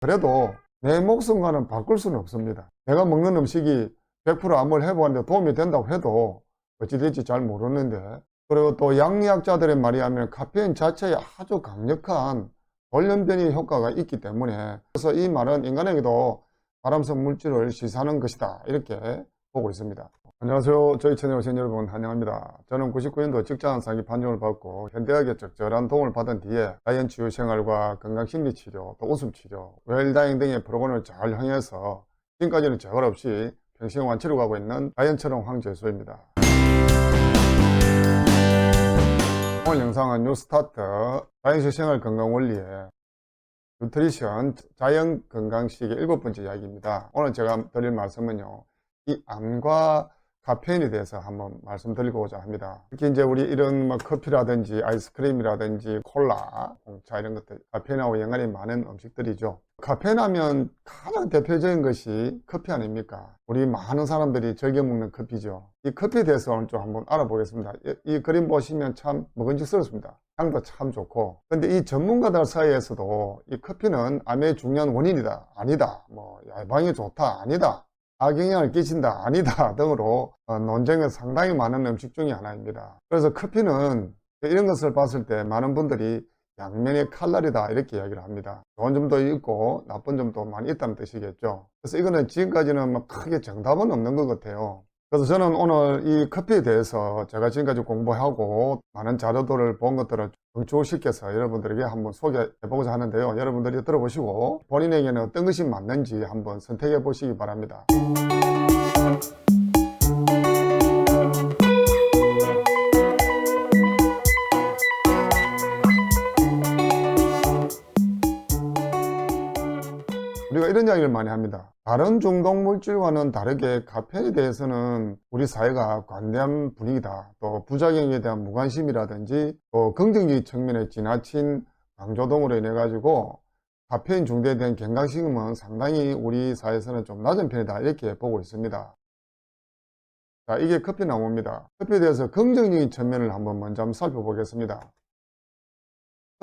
그래도 내 목숨과는 바꿀 수는 없습니다. 내가 먹는 음식이 100% 암을 해보았는데 도움이 된다고 해도 어찌 될지 잘 모르는데, 그리고 또 양의학자들의 말이 하면 카페인 자체에 아주 강력한 돌연변이 효과가 있기 때문에, 그래서 이 말은 인간에게도 발암성 물질을 시사하는 것이다, 이렇게 보고 있습니다. 안녕하세요. 저희 채널 오신 여러분 환영합니다. 저는 99년도 직장 상기 판정을 받고 현대학의 적절한 도움을 받은 뒤에 자연치유 생활과 건강심리치료, 또 웃음치료, 웰다잉 등의 프로그램을 잘 활용해서 지금까지는 재활 없이 평생완 치료하고 있는 자연처럼 황재수입니다. 오늘 영상은 뉴스타트 자연식 생활 건강 원리의 뉴트리션 자연 건강식의 7번째 이야기입니다. 오늘 제가 드릴 말씀은요, 이 암과 카페인에 대해서 한번 말씀드리고자 합니다. 특히 이제 우리 이런 뭐 커피라든지 아이스크림이라든지 콜라, 공차 이런 것들 카페인하고 연관이 많은 음식들이죠. 카페인 하면 가장 대표적인 것이 커피 아닙니까? 우리 많은 사람들이 즐겨 먹는 커피죠. 이 커피에 대해서 오늘 좀 한번 알아보겠습니다. 이 그림 보시면 참 먹은직스럽습니다. 향도 참 좋고. 근데 이 전문가들 사이에서도 이 커피는 암의 중요한 원인이다, 아니다, 뭐 예방에 좋다, 아니다, 악영향을 끼친다, 아니다 등으로 논쟁이 상당히 많은 음식 중에 하나입니다. 그래서 커피는 이런 것을 봤을 때 많은 분들이 양면의 칼날이다, 이렇게 이야기를 합니다. 좋은 점도 있고 나쁜 점도 많이 있다는 뜻이겠죠. 그래서 이거는 지금까지는 뭐 크게 정답은 없는 것 같아요. 그래서 저는 오늘 이 커피에 대해서 제가 지금까지 공부하고 많은 자료들을 본 것들을 정초시켜서 여러분들에게 한번 소개해보고자 하는데요. 여러분들이 들어보시고 본인에게는 어떤 것이 맞는지 한번 선택해 보시기 바랍니다. 우리가 이런 이야기를 많이 합니다. 다른 중독 물질과는 다르게 카페인에 대해서는 우리 사회가 관대한 분위기다, 또 부작용에 대한 무관심이라든지 또 긍정적인 측면에 지나친 강조동으로 인해 가지고 카페인 중독에 대한 경각심은 상당히 우리 사회에서는 좀 낮은 편이다, 이렇게 보고 있습니다. 자, 이게 커피나무입니다. 커피에 대해서 긍정적인 측면을 먼저 살펴보겠습니다.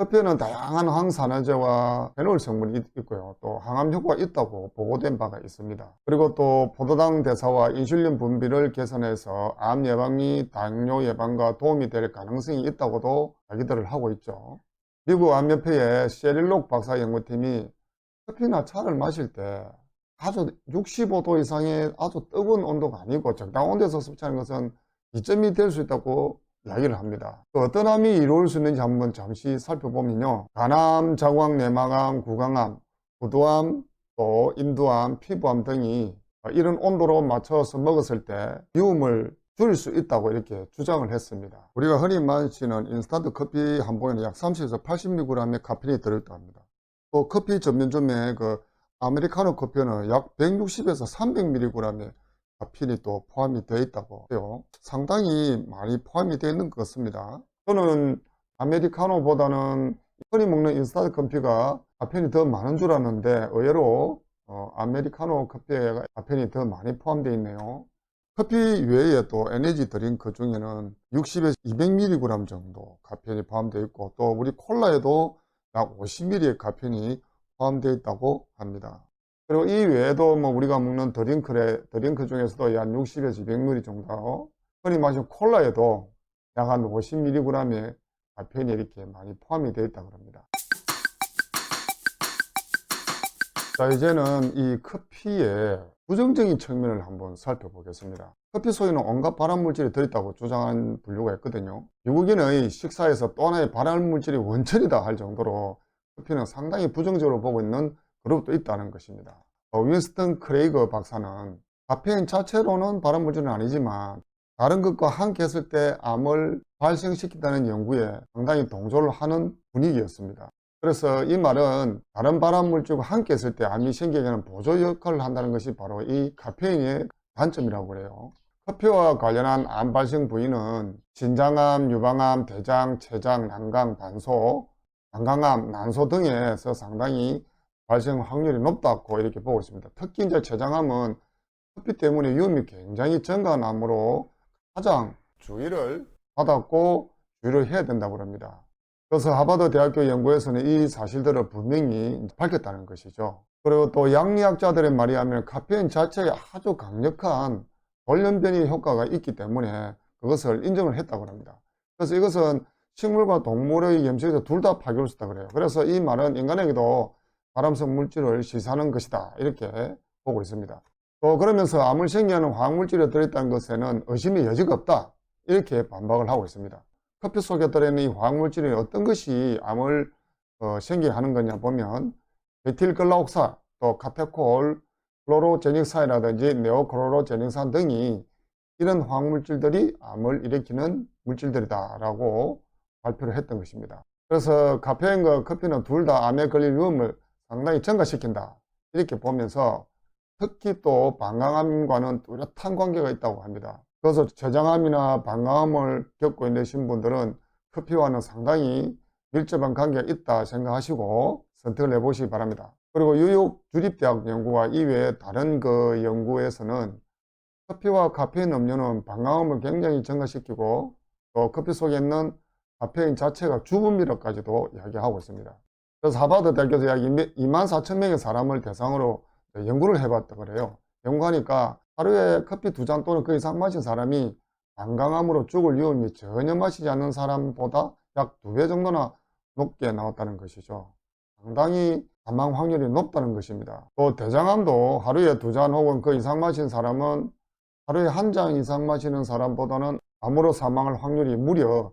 커피에는 다양한 항산화제와 페놀 성분이 있고요. 또 항암 효과가 있다고 보고된 바가 있습니다. 그리고 또 포도당 대사와 인슐린 분비를 개선해서 암 예방 및 당뇨 예방과 도움이 될 가능성이 있다고도 이야기들을 하고 있죠. 미국 암협회의 셰릴록 박사 연구팀이 커피나 차를 마실 때 아주 65도 이상의 아주 뜨거운 온도가 아니고 적당한 온도에서 섭취하는 것은 이점이 될 수 있다고 이야기를 합니다. 어떤 암이 이루어질 수 있는지 한번 잠시 살펴보면요, 간암, 자궁암, 내막암, 구강암, 부두암, 또 인두암, 피부암 등이 이런 온도로 맞춰서 먹었을 때 비움을 줄일 수 있다고 이렇게 주장을 했습니다. 우리가 흔히 마시는 인스턴트 커피 한 봉에는 약 30에서 80mg의 카페인이 들어있다고 합니다. 또 커피 전문점의 그 아메리카노 커피는 약 160에서 300mg의 카페인이 또 포함이 되어 있다고 해요. 상당히 많이 포함이 되어 있는 것 같습니다. 저는 아메리카노보다는 흔히 먹는 인스턴트 커피가 카페인이 더 많은 줄 알았는데 의외로 아메리카노 커피에 카페인이 더 많이 포함되어 있네요. 커피 외에 또 에너지 드링크 중에는 60에서 200mg 정도 카페인이 포함되어 있고, 또 우리 콜라에도 약 50mg의 카페인이 포함되어 있다고 합니다. 그리고 이 외에도 뭐 우리가 먹는 드링크 중에서도 약 60에서 200ml 정도, 흔히 마시는 콜라에도 약 한 50mg의 카페인이 이렇게 많이 포함이 되어 있다고 합니다. 자, 이제는 이 커피의 부정적인 측면을 한번 살펴보겠습니다. 커피 속에는 온갖 발암물질이 들어있다고 주장하는 분류가 있거든요. 미국인의 식사에서 또 하나의 발암물질이 원천이다 할 정도로 커피는 상당히 부정적으로 보고 있는 그룹도 있다는 것입니다. 윈스턴 크레이거 박사는 카페인 자체로는 발암물질은 아니지만 다른 것과 함께 했을 때 암을 발생시킨다는 연구에 상당히 동조를 하는 분위기였습니다. 그래서 이 말은 다른 발암물질과 함께 했을 때 암이 생기게 하는 보조 역할을 한다는 것이 바로 이 카페인의 단점이라고 그래요. 커피와 관련한 암 발생 부위는 신장암, 유방암, 대장, 췌장, 난강, 반소, 난강암, 난소 등에서 상당히 발생 확률이 높다고 이렇게 보고 있습니다. 특히 이제 췌장암은 커피 때문에 위험이 굉장히 증가한 암으로 가장 주의를 받았고 주의를 해야 된다고 합니다. 그래서 하버드 대학교 연구에서는 이 사실들을 분명히 밝혔다는 것이죠. 그리고 또 양리학자들의 말이 하면 카페인 자체에 아주 강력한 돌연변이 효과가 있기 때문에 그것을 인정을 했다고 합니다. 그래서 이것은 식물과 동물의 염색에서 둘 다 파괴할 수 있다 그래요. 그래서 이 말은 인간에게도 발암성 물질을 시사하는 것이다, 이렇게 보고 있습니다. 또 그러면서 암을 생겨하는 화학물질이 들어있다는 것에는 의심의 여지가 없다, 이렇게 반박을 하고 있습니다. 커피 속에 들어있는 이 화학물질이 어떤 것이 암을 생기게 하는 거냐 보면 메틸글라옥산, 또 카테콜, 클로로제닉산이라든지 네오클로로제닉산 등이 이런 화학물질들이 암을 일으키는 물질들이다 라고 발표를 했던 것입니다. 그래서 카페인과 커피는 둘 다 암에 걸릴 위험을 상당히 증가시킨다, 이렇게 보면서 특히 또 방광암과는 뚜렷한 관계가 있다고 합니다. 그래서 췌장암이나 방광암을 겪고 있는 분들은 커피와는 상당히 밀접한 관계가 있다 생각하시고 선택을 해보시기 바랍니다. 그리고 뉴욕 주립대학 연구와 이외에 다른 그 연구에서는 커피와 카페인 음료는 방광암을 굉장히 증가시키고 또 커피 속에 있는 카페인 자체가 주분비라까지도 이야기하고 있습니다. 그래서 하버드 대학에서 약 24,000명의 사람을 대상으로 연구를 해봤다 그래요. 연구하니까 하루에 커피 2잔 또는 그 이상 마신 사람이 방광암으로 죽을 위험이 전혀 마시지 않는 사람보다 약 2배 정도나 높게 나왔다는 것이죠. 상당히 사망 확률이 높다는 것입니다. 또 대장암도 하루에 2잔 혹은 그 이상 마신 사람은 하루에 1잔 이상 마시는 사람보다는 암으로 사망할 확률이 무려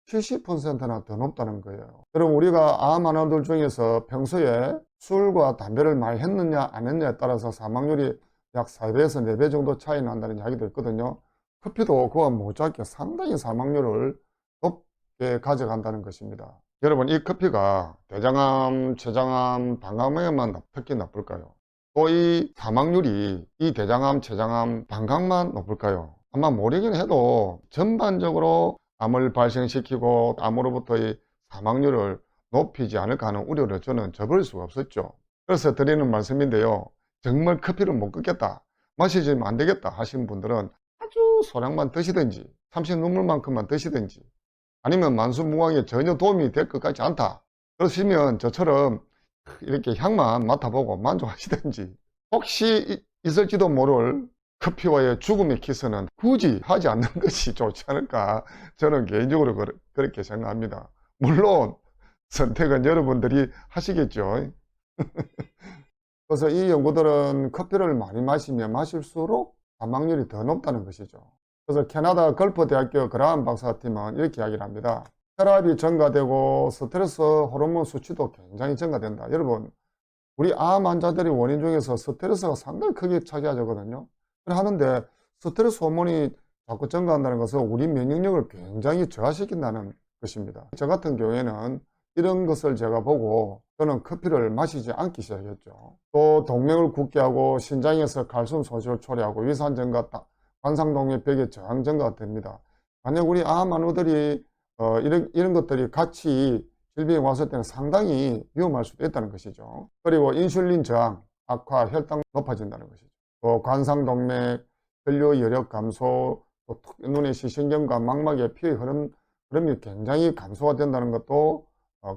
70%나 더 높다는 거예요. 여러분, 우리가 암 환자들 중에서 평소에 술과 담배를 많이 했느냐 안 했느냐에 따라서 사망률이 약 4배에서 4배 정도 차이 난다는 이야기도 있거든요. 커피도 그와 못지않게 상당히 사망률을 높게 가져간다는 것입니다. 여러분, 이 커피가 대장암, 췌장암, 방광암에만 특히 나쁠까요? 또 이 사망률이 이 대장암, 췌장암, 방광만 높을까요? 아마 모르긴 해도 전반적으로 암을 발생시키고 암으로부터의 사망률을 높이지 않을까 하는 우려를 저는 저버릴 수가 없었죠. 그래서 드리는 말씀인데요. 정말 커피를 못 끊겠다, 마시지 안 되겠다 하시는 분들은 아주 소량만 드시든지 삼십 눈물만큼만 드시든지 아니면 만수무강에 전혀 도움이 될 것 같지 않다 그러시면 저처럼 이렇게 향만 맡아보고 만족하시든지, 혹시 있을지도 모를 커피와의 죽음의 키스는 굳이 하지 않는 것이 좋지 않을까, 저는 개인적으로 그렇게 생각합니다. 물론 선택은 여러분들이 하시겠죠. 그래서 이 연구들은 커피를 많이 마시면 마실수록 사망률이 더 높다는 것이죠. 그래서 캐나다 걸프대학교 그라함 박사팀은 이렇게 이야기를 합니다. 혈압이 증가되고 스트레스 호르몬 수치도 굉장히 증가된다. 여러분, 우리 암 환자들의 원인 중에서 스트레스가 상당히 크게 차지하거든요. 하는데 스트레스 호르몬이 자꾸 증가한다는 것은 우리 면역력을 굉장히 저하시킨다는 것입니다. 저 같은 경우에는 이런 것을 제가 보고 저는 커피를 마시지 않기 시작했죠. 또 동맥을 굳게 하고 신장에서 칼슘 소실을 초래하고 위산 증가, 관상동맥벽의 저항 증가가 됩니다. 만약 우리 암 환우들이 이런 것들이 같이 질병이 왔을 때는 상당히 위험할 수도 있다는 것이죠. 그리고 인슐린 저항, 악화, 혈당 높아진다는 것이죠. 또 관상동맥, 혈류 여력 감소, 또 눈의 시신경과 망막의 피의 흐름이 굉장히 감소가 된다는 것도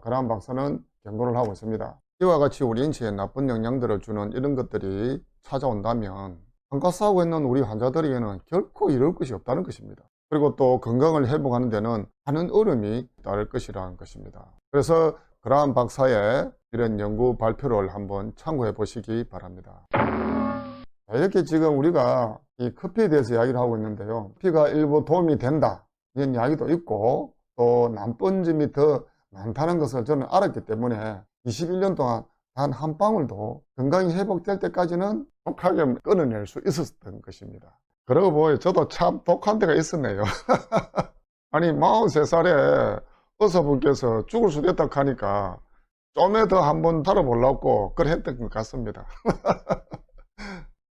그라함 박사는 경고를 하고 있습니다. 이와 같이 우리 인체에 나쁜 영향들을 주는 이런 것들이 찾아온다면 암과 싸우고 있는 우리 환자들에게는 결코 이룰 것이 없다는 것입니다. 그리고 또 건강을 회복하는 데는 많은 어려움이 따를 것이라는 것입니다. 그래서 그라함 박사의 이런 연구 발표를 한번 참고해 보시기 바랍니다. 이렇게 지금 우리가 이 커피에 대해서 이야기를 하고 있는데요. 커피가 일부 도움이 된다, 이런 이야기도 있고 또 나쁜 점이 더 많다는 것을 저는 알았기 때문에 21년 동안 단 한 방울도 건강이 회복될 때까지는 독하게 끊어낼 수 있었던 것입니다. 그러고 보니 저도 참 독한 데가 있었네요. 아니 43살에 의사분께서 죽을 수도 있다고 하니까 좀에 더 한번 살아보려고 그랬던 것 같습니다.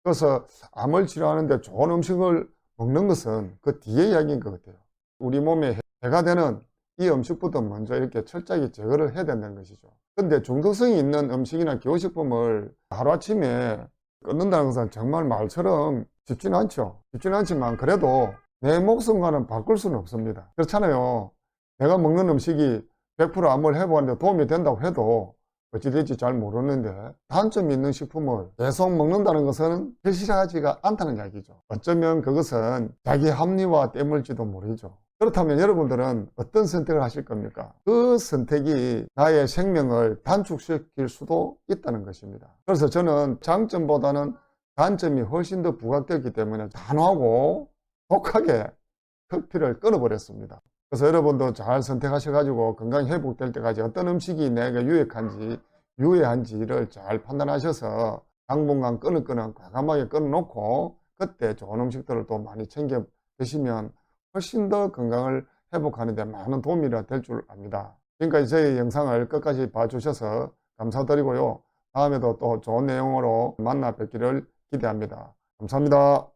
그래서 암을 치료하는데 좋은 음식을 먹는 것은 그 뒤에 이야기인 것 같아요. 우리 몸에 해가 되는 이 음식부터 먼저 이렇게 철저하게 제거를 해야 된다는 것이죠. 근데 중독성이 있는 음식이나 기호식품을 하루아침에 끊는다는 것은 정말 말처럼 쉽지는 않죠. 쉽지는 않지만 그래도 내 목숨과는 바꿀 수는 없습니다. 그렇잖아요. 내가 먹는 음식이 100% 암을 회복하는데 도움이 된다고 해도 어찌 될지 잘 모르는데 단점이 있는 식품을 계속 먹는다는 것은 절실하지가 않다는 이야기죠. 어쩌면 그것은 자기 합리화 때문일지도 모르죠. 그렇다면 여러분들은 어떤 선택을 하실 겁니까? 그 선택이 나의 생명을 단축시킬 수도 있다는 것입니다. 그래서 저는 장점보다는 단점이 훨씬 더 부각되기 때문에 단호하고 독하게 커피를 끊어버렸습니다. 그래서 여러분도 잘 선택하셔가지고 건강이 회복될 때까지 어떤 음식이 내게 유해한지를 잘 판단하셔서 당분간 끊을 거는 과감하게 끊어놓고 그때 좋은 음식들을 또 많이 챙겨 드시면 훨씬 더 건강을 회복하는 데 많은 도움이 될 줄 압니다. 지금까지 저희 영상을 끝까지 봐주셔서 감사드리고요. 다음에도 또 좋은 내용으로 만나 뵙기를 기대합니다. 감사합니다.